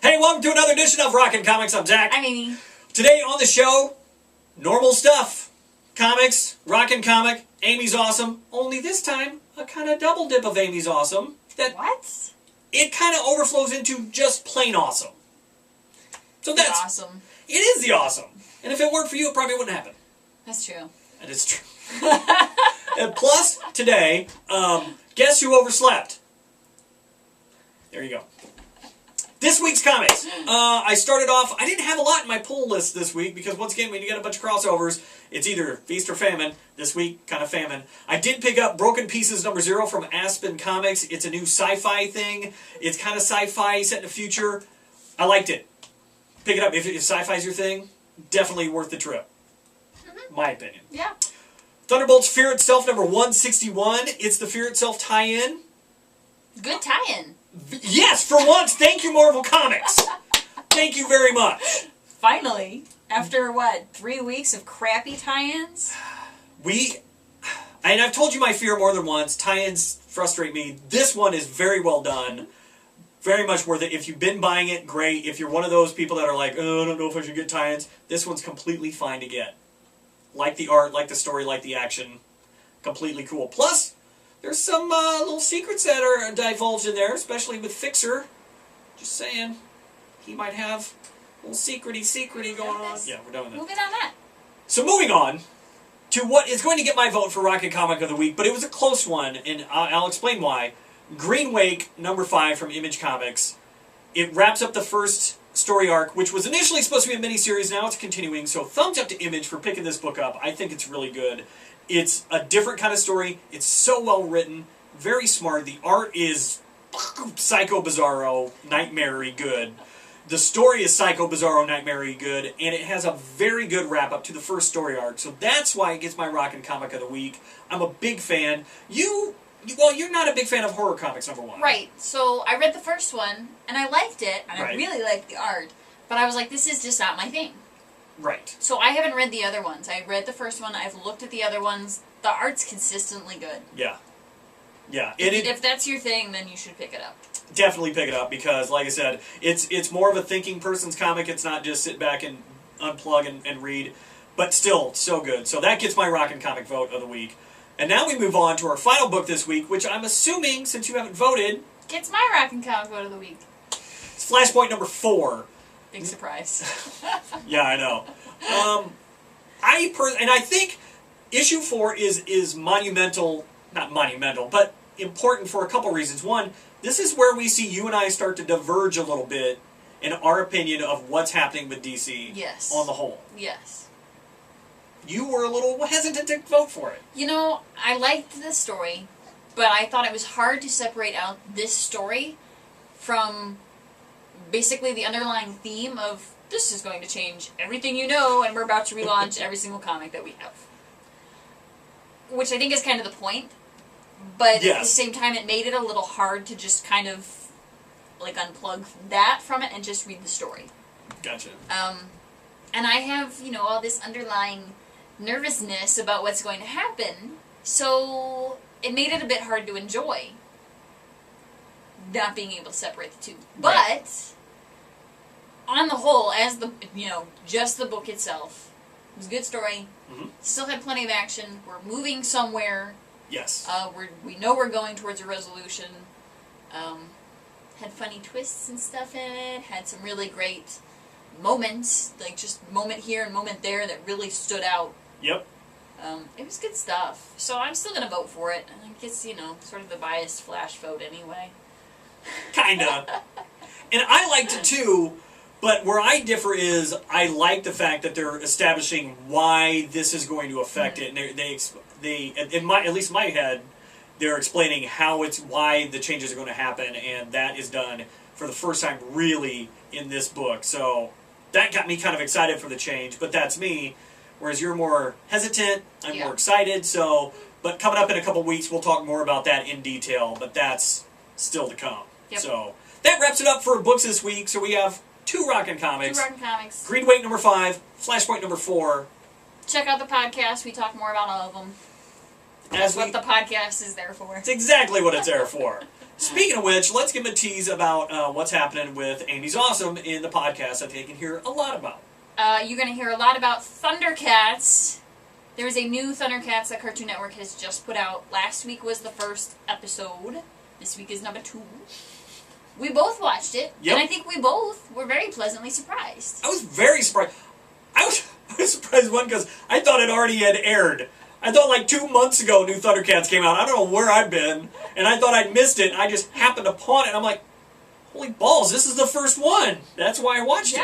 Hey, welcome to another edition of Rockin Comics. I'm Zach. I'm Amy. Today on the show, normal stuff. Comics, Rockin Comic, Amy's awesome. Only this time, a kind of double dip of Amy's awesome. What? It kind of overflows into just plain awesome. So that's awesome. It is the awesome. And if it weren't for you, it probably wouldn't happen. That's true. That is true. And plus, today, guess who overslept? There you go. This week's comics. I started off, I didn't have a lot in my pull list this week because once again, when you get a bunch of crossovers, it's either feast or famine. This week, kind of famine. I did pick up Broken Pieces #0 from Aspen Comics. It's a new sci-fi thing. It's kind of sci-fi set in the future. I liked it. Pick it up. If sci-fi's your thing, definitely worth the trip. My opinion. Yeah. Thunderbolts Fear Itself #161. It's the Fear Itself tie-in. Good tie-in. Yes, for once. Thank you, Marvel Comics. Thank you very much. Finally. After, 3 weeks of crappy tie-ins? And I've told you my fear more than once. Tie-ins frustrate me. This one is very well done. Very much worth it. If you've been buying it, great. If you're one of those people that are like, oh, I don't know if I should get tie-ins, this one's completely fine to get. Like the art, like the story, like the action. Completely cool. Plus, there's some little secrets that are divulged in there, especially with Fixer. Just saying. He might have a little secrety going on. Yeah, we're done with that. Moving on that. So moving on to what is going to get my vote for Rockin Comic of the Week, but it was a close one, and I'll explain why. Green Wake #5 from Image Comics. It wraps up the first story arc, which was initially supposed to be a miniseries, now it's continuing, so thumbs up to Image for picking this book up. I think it's really good. It's a different kind of story. It's so well written, very smart. The art is Psycho Bizarro, nightmare-y good. The story is Psycho Bizarro, nightmare-y good, and it has a very good wrap-up to the first story arc, so that's why it gets my Rockin' Comic of the Week. I'm a big fan. You're not a big fan of horror comics, #1. Right. So I read the first one, and I liked it, and I really liked the art, but I was like, this is just not my thing. Right. So I haven't read the other ones. I read the first one, I've looked at the other ones. The art's consistently good. Yeah. Yeah. If that's your thing, then you should pick it up. Definitely pick it up, because, like I said, it's more of a thinking person's comic. It's not just sit back and unplug and read, but still, so good. So that gets my Rockin' Comic vote of the week. And now we move on to our final book this week, which I'm assuming, since you haven't voted... Gets my Rockin' Comic vote of the week. It's Flashpoint #4. Big surprise. Yeah, I know. I think issue 4 is monumental, not monumental, but important for a couple reasons. One, this is where we see you and I start to diverge a little bit in our opinion of what's happening with DC on the whole. Yes. You were a little hesitant to vote for it. You know, I liked the story, but I thought it was hard to separate out this story from basically the underlying theme of this is going to change everything you know, and we're about to relaunch every single comic that we have. Which I think is kind of the point, but at the same time it made it a little hard to just kind of like unplug that from it and just read the story. Gotcha. And I have, all this underlying nervousness about what's going to happen, so it made it a bit hard to enjoy not being able to separate the two. But on the whole, as just the book itself, it was a good story. Still had plenty of action. We're moving somewhere. Yes. We know we're going towards a resolution. Had funny twists and stuff in it. Had some really great moments, like just moment here and moment there that really stood out. Yep. It was good stuff. So I'm still going to vote for it. I guess, sort of the biased Flash vote anyway. Kinda. And I liked it too, but where I differ is I like the fact that they're establishing why this is going to affect it. And they at least in my head, they're explaining why the changes are going to happen, and that is done for the first time really in this book. So that got me kind of excited for the change, but that's me. Whereas you're more hesitant, I'm more excited. But coming up in a couple weeks, we'll talk more about that in detail, but that's still to come. Yep. So that wraps it up for books this week. So we have 2 Rockin' Comics. 2 Rockin' Comics. Green Wake #5, Flashpoint #4. Check out the podcast. We talk more about all of them. That's what the podcast is there for. It's exactly what it's there for. Speaking of which, let's give them a tease about what's happening with Amy's Awesome in the podcast that they can hear a lot about. You're going to hear a lot about Thundercats. There is a new Thundercats that Cartoon Network has just put out. Last week was the first episode. This week is number 2. We both watched it, and I think we both were very pleasantly surprised. I was very surprised. I was surprised, one, because I thought it already had aired. I thought like 2 months ago New Thundercats came out. I don't know where I've been, and I thought I'd missed it. I just happened upon it, and I'm like, holy balls, this is the first one. That's why I watched it.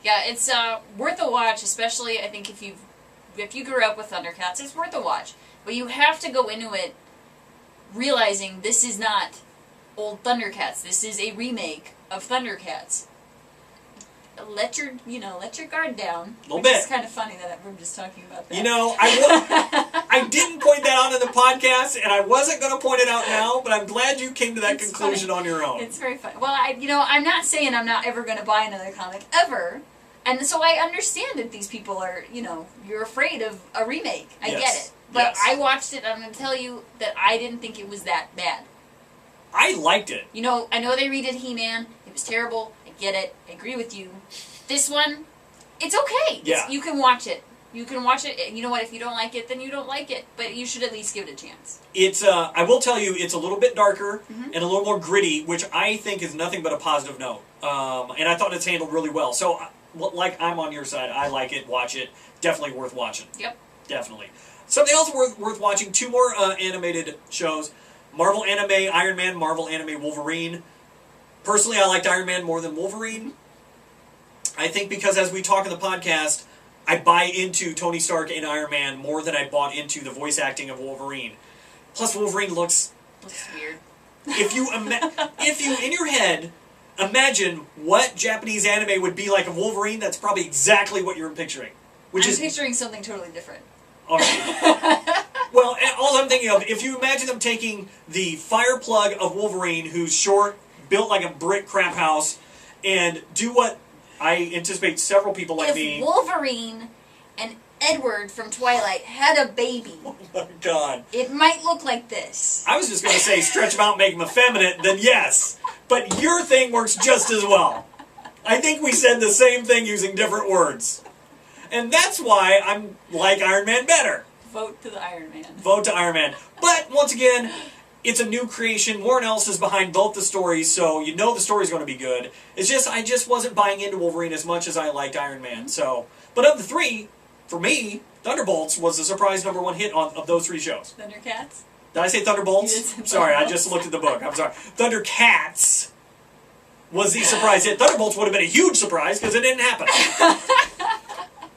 Yeah, it's worth a watch, especially I think if you grew up with Thundercats, it's worth a watch. But you have to go into it realizing this is not old Thundercats. This is a remake of Thundercats. Let your guard down. A little bit. It's kind of funny that we're just talking about that. You know, I didn't point that out in the podcast, and I wasn't going to point it out now, but I'm glad you came to that conclusion on your own. It's very funny. Well, I'm not saying I'm not ever going to buy another comic, ever. And so I understand that these people are, you're afraid of a remake. I get it. But I watched it, and I'm going to tell you that I didn't think it was that bad. I liked it. I know they redid He-Man. It was terrible. I get it. I agree with you. This one, it's okay. Yeah. You can watch it. You can watch it. And you know what? If you don't like it, then you don't like it. But you should at least give it a chance. It's, I will tell you, it's a little bit darker and a little more gritty, which I think is nothing but a positive note. And I thought it's handled really well. So, like, I'm on your side. I like it. Watch it. Definitely worth watching. Yep. Definitely. Something else worth watching. 2 more animated shows. Marvel Anime Iron Man, Marvel Anime Wolverine. Personally, I liked Iron Man more than Wolverine. I think because, as we talk in the podcast, I buy into Tony Stark and Iron Man more than I bought into the voice acting of Wolverine. Plus, Wolverine looks weird. If you in your head imagine what Japanese anime would be like of Wolverine, that's probably exactly what you're picturing. I'm picturing something totally different. All right. Well, all I'm thinking of, if you imagine them taking the fire plug of Wolverine, who's short, built like a brick crap house, and do what I anticipate several people like me... If Wolverine and Edward from Twilight had a baby... Oh my God. It might look like this. I was just going to say stretch them out, make them effeminate, then yes. But your thing works just as well. I think we said the same thing using different words. And that's why I'm like Iron Man better. Vote to the Iron Man. Vote to Iron Man. But, once again, it's a new creation. Warren Ellis is behind both the stories, so you know the story's going to be good. It's just, I just wasn't buying into Wolverine as much as I liked Iron Man. So, but of the 3, for me, Thunderbolts was the surprise #1 hit of those 3 shows. Thundercats? Did I say Thunderbolts? You did say Sorry, I Thunderbolts. just looked at the book. I'm sorry. Thundercats was the surprise hit. Thunderbolts would have been a huge surprise because it didn't happen.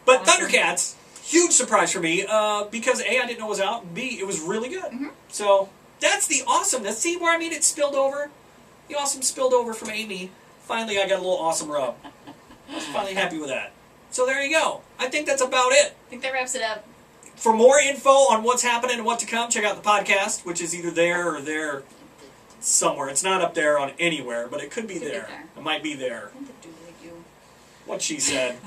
But Thundercats, huge surprise for me because A, I didn't know it was out, and B, it was really good. So that's the awesomeness. See where it spilled over? The awesome spilled over from Amy. Finally, I got a little awesome rub. I was finally happy with that. So there you go. I think that's about it. I think that wraps it up. For more info on what's happening and what to come, check out the podcast, which is either there or there somewhere. It's not up there on anywhere, but it could be there. It might be there. What she said.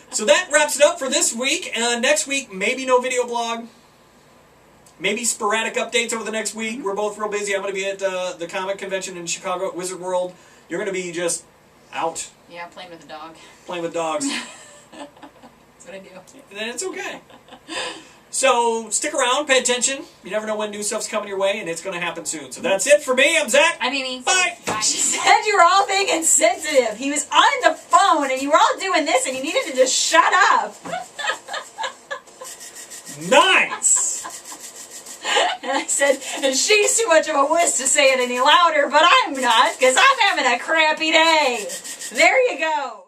So that wraps it up for this week. Next week, maybe no video blog. Maybe sporadic updates over the next week. We're both real busy. I'm going to be at the comic convention in Chicago at Wizard World. You're going to be just out. Yeah, playing with a dog. Playing with dogs. That's what I do. And then it's okay. So stick around, pay attention. You never know when new stuff's coming your way, and it's going to happen soon. So that's it for me. I'm Zach. I'm Amy. Bye. Bye. She said you were all being insensitive. He was on the phone, and you were all doing this, and you needed to just shut up. Nice. And I said, and she's too much of a wuss to say it any louder, but I'm not, because I'm having a crappy day. There you go.